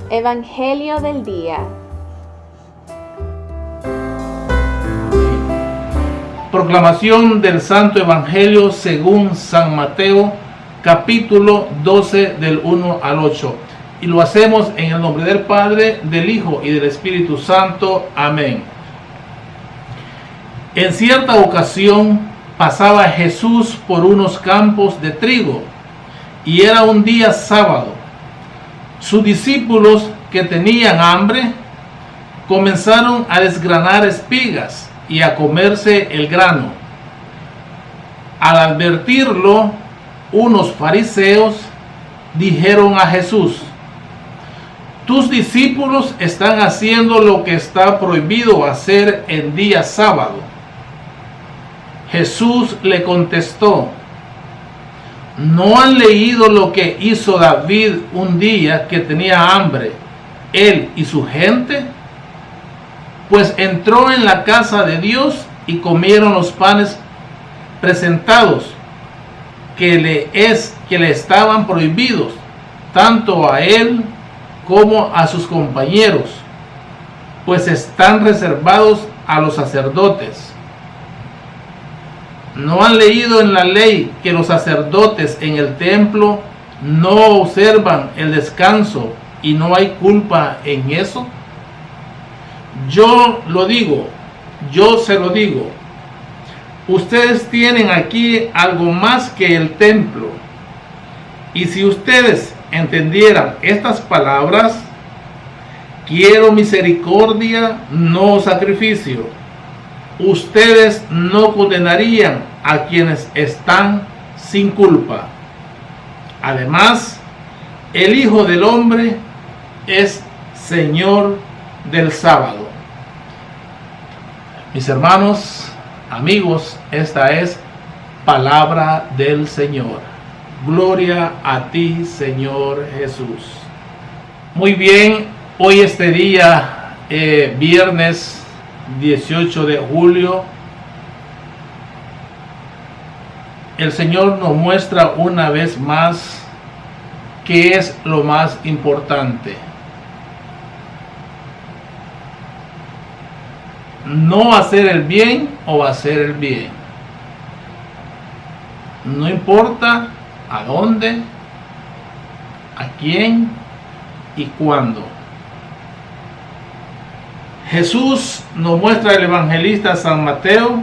Evangelio del día. Proclamación del Santo Evangelio según San Mateo, capítulo 12 del 1 al 8. Y lo hacemos en el nombre del Padre, del Hijo y del Espíritu Santo. Amén. En cierta ocasión pasaba Jesús por unos campos de trigo, y era un día sábado. Sus discípulos, que tenían hambre, comenzaron a desgranar espigas y a comerse el grano. Al advertirlo, unos fariseos dijeron a Jesús: tus discípulos están haciendo lo que está prohibido hacer en día sábado. Jesús le contestó: ¿no han leído lo que hizo David un día que tenía hambre, él y su gente? Pues entró en la casa de Dios y comieron los panes presentados, que le estaban prohibidos, tanto a él como a sus compañeros, pues están reservados a los sacerdotes. ¿No han leído en la ley que los sacerdotes en el templo no observan el descanso y no hay culpa en eso? Yo se lo digo, ustedes tienen aquí algo más que el templo. Y si ustedes entendieran estas palabras: quiero misericordia, no sacrificio, ustedes no condenarían a quienes están sin culpa. Además, el Hijo del Hombre es Señor del sábado. Mis hermanos, amigos, esta es palabra del Señor. Gloria a ti, Señor Jesús. Muy bien, hoy día, viernes 18 de julio, el Señor nos muestra una vez más qué es lo más importante. No hacer el bien o hacer el bien. No importa a dónde, a quién y cuándo. Jesús nos muestra el evangelista San Mateo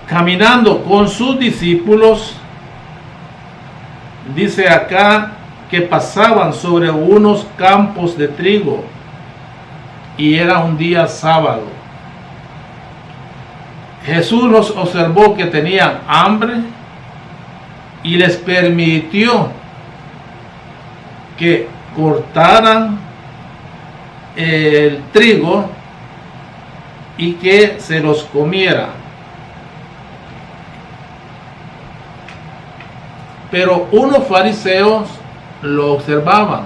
caminando con sus discípulos. Dice acá que pasaban sobre unos campos de trigo y era un día sábado. Jesús los observó que tenían hambre y les permitió que cortaran el trigo y que se los comiera. Pero unos fariseos lo observaban,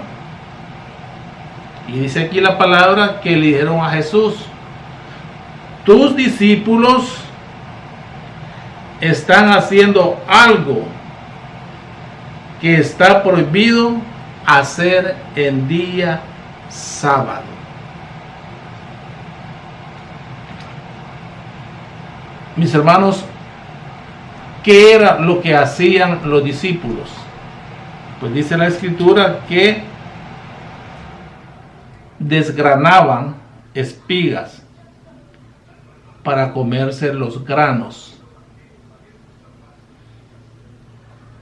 y dice aquí la palabra que le dijeron a Jesús: tus discípulos están haciendo algo que está prohibido hacer en día sábado. Mis hermanos, ¿qué era lo que hacían los discípulos? Pues dice la Escritura que desgranaban espigas para comerse los granos.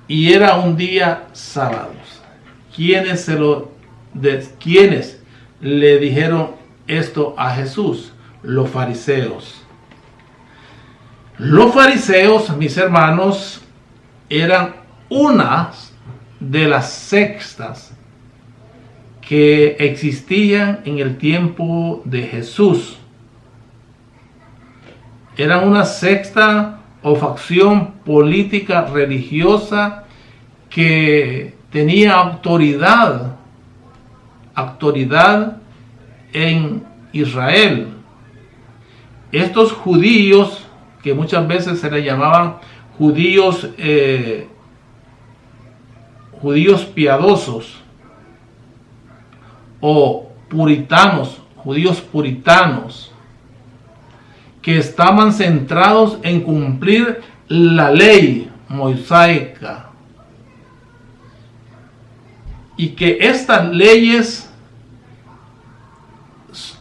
Y era un día sábado. ¿Quiénes le dijeron esto a Jesús? Los fariseos. Los fariseos, mis hermanos, eran una de las sectas que existían en el tiempo de Jesús. Eran una secta o facción política religiosa que tenía autoridad en Israel. Estos judíos, que muchas veces se les llamaban judíos piadosos, o puritanos, judíos puritanos, que estaban centrados en cumplir la ley mosaica, y que estas leyes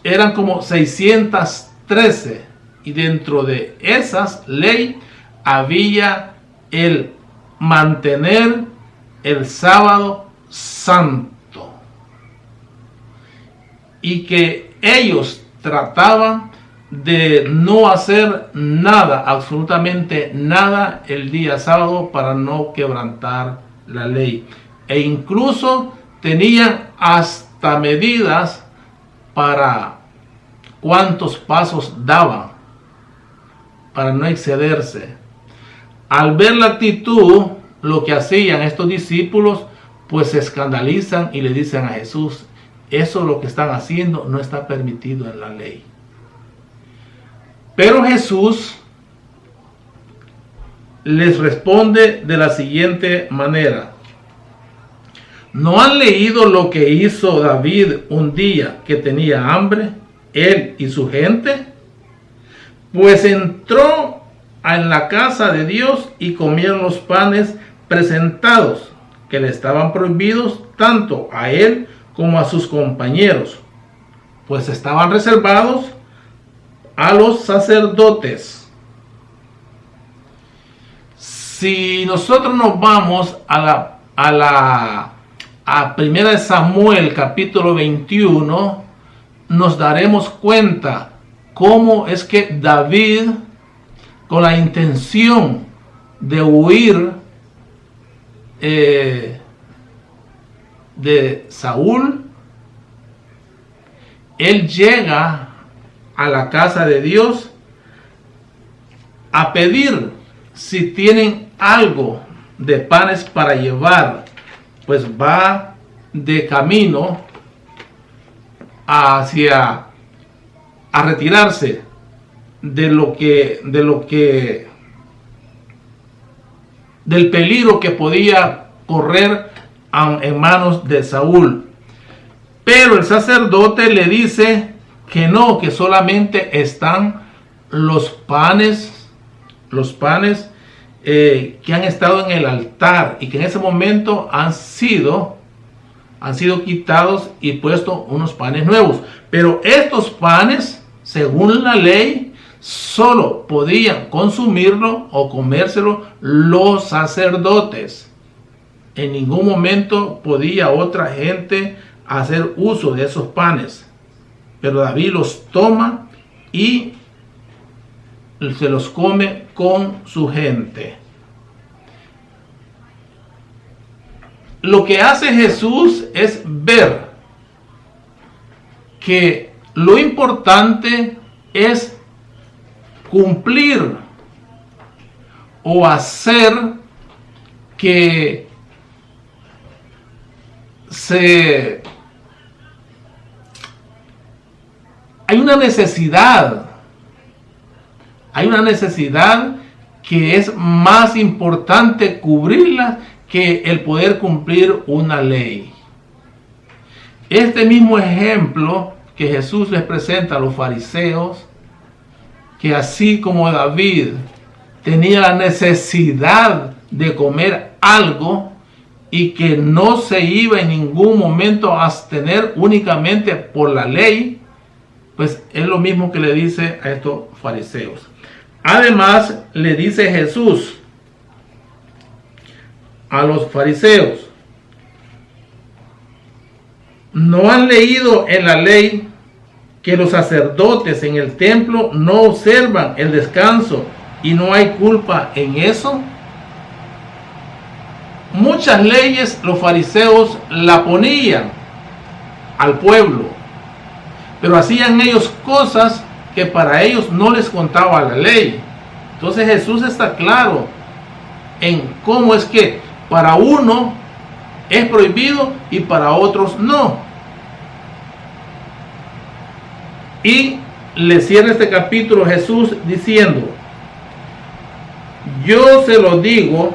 eran como 613, y dentro de esas leyes había el mantener el sábado santo, y que ellos trataban de no hacer nada, absolutamente nada, el día sábado para no quebrantar la ley. E incluso tenían hasta medidas para cuántos pasos daban para no excederse. Al ver la actitud, lo que hacían estos discípulos, pues se escandalizan y le dicen a Jesús: eso lo que están haciendo no está permitido en la ley. Pero Jesús les responde de la siguiente manera: ¿no han leído lo que hizo David un día que tenía hambre, él y su gente? Pues entró en la casa de Dios y comieron los panes presentados, que le estaban prohibidos tanto a él como a sus compañeros, pues estaban reservados a los sacerdotes. Si nosotros nos vamos a Primera de Samuel capítulo 21, nos daremos cuenta cómo es que David, con la intención de huir de Saúl, él llega a la casa de Dios a pedir si tienen algo de panes para llevar. Pues va de camino a retirarse del peligro que podía correr en manos de Saúl. Pero el sacerdote le dice que no, que solamente están los panes que han estado en el altar, y que en ese momento han sido quitados y puesto unos panes nuevos. Pero estos panes, según la ley, solo podían consumirlo o comérselo los sacerdotes. En ningún momento podía otra gente hacer uso de esos panes. Pero David los toma y se los come con su gente. Lo que hace Jesús es ver que lo importante es cumplir o hacer que hay una necesidad que es más importante cubrirla que el poder cumplir una ley. Este mismo ejemplo que Jesús les presenta a los fariseos, que así como David tenía la necesidad de comer algo y que no se iba en ningún momento a abstener únicamente por la ley, pues es lo mismo que le dice a estos fariseos. Además, le dice Jesús a los fariseos: ¿no han leído en la ley que los sacerdotes en el templo no observan el descanso y no hay culpa en eso? Muchas leyes los fariseos la ponían al pueblo, pero hacían ellos cosas que para ellos no les contaba la ley. Entonces Jesús está claro en cómo es que para uno es prohibido y para otros no. Y le cierra este capítulo Jesús diciendo: yo se lo digo,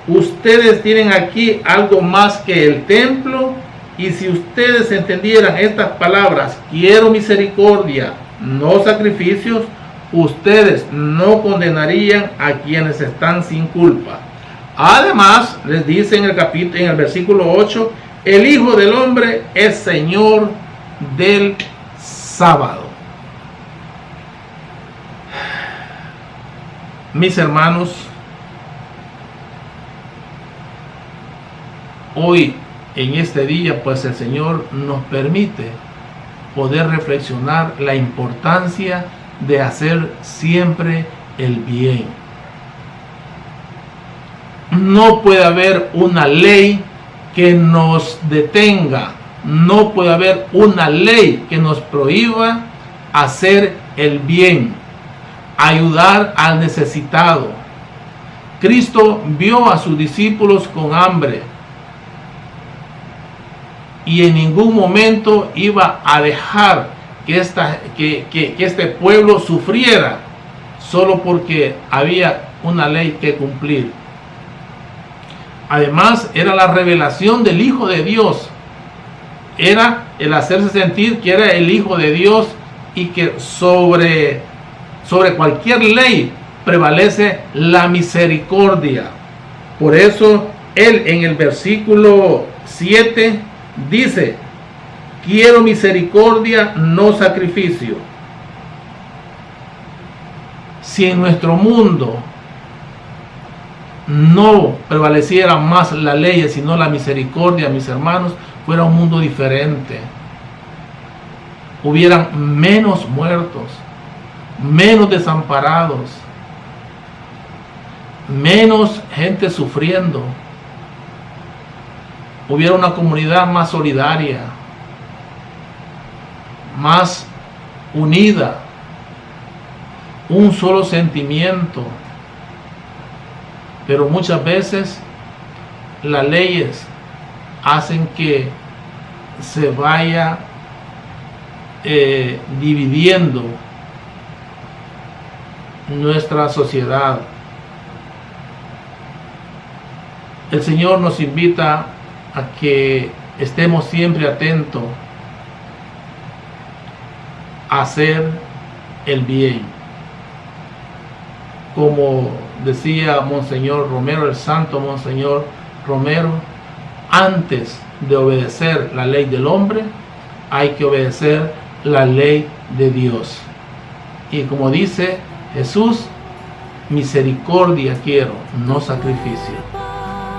ustedes tienen aquí algo más que el templo, Y si ustedes entendieran estas palabras, quiero misericordia, no sacrificios, ustedes no condenarían a quienes están sin culpa. Además, les dice en el versículo 8, el Hijo del Hombre es Señor del sábado. Mis hermanos, hoy en este día, pues el Señor nos permite poder reflexionar la importancia de hacer siempre el bien. No puede haber una ley que nos detenga, no puede haber una ley que nos prohíba hacer el bien, ayudar al necesitado. Cristo vio a sus discípulos con hambre y en ningún momento iba a dejar que este pueblo sufriera solo porque había una ley que cumplir. Además, era la revelación del Hijo de Dios, era el hacerse sentir que era el Hijo de Dios y que sobre cualquier ley prevalece la misericordia. Por eso él en el versículo 7 dice, quiero misericordia, no sacrificio. Si en nuestro mundo no prevaleciera más la ley, sino la misericordia, mis hermanos, fuera un mundo diferente. Hubieran menos muertos, menos desamparados, menos gente sufriendo. Hubiera una comunidad más solidaria, más unida, un solo sentimiento. Pero muchas veces las leyes hacen que se vaya dividiendo nuestra sociedad. El Señor nos invita a que estemos siempre atentos a hacer el bien. Como decía Monseñor Romero, el santo Monseñor Romero, antes de obedecer la ley del hombre, hay que obedecer la ley de Dios. Y como dice Jesús, misericordia quiero, no sacrificio.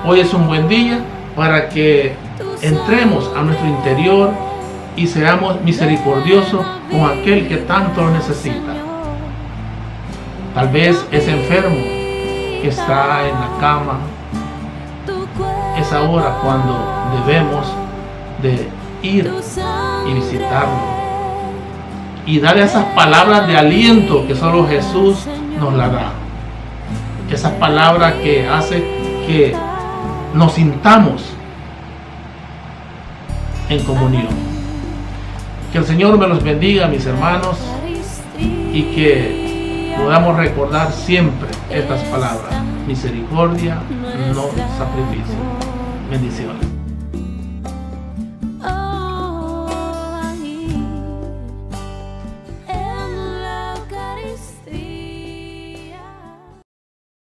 Hoy es un buen día para que entremos a nuestro interior y seamos misericordiosos con aquel que tanto lo necesita. Tal vez es enfermo que está en la cama. Es ahora cuando debemos de ir y visitarlo y dar esas palabras de aliento que solo Jesús nos la da. Esas palabras que hace que nos sintamos en comunión. Que el Señor me los bendiga, mis hermanos, y que podamos recordar siempre estas palabras: misericordia, no sacrificio. Bendiciones.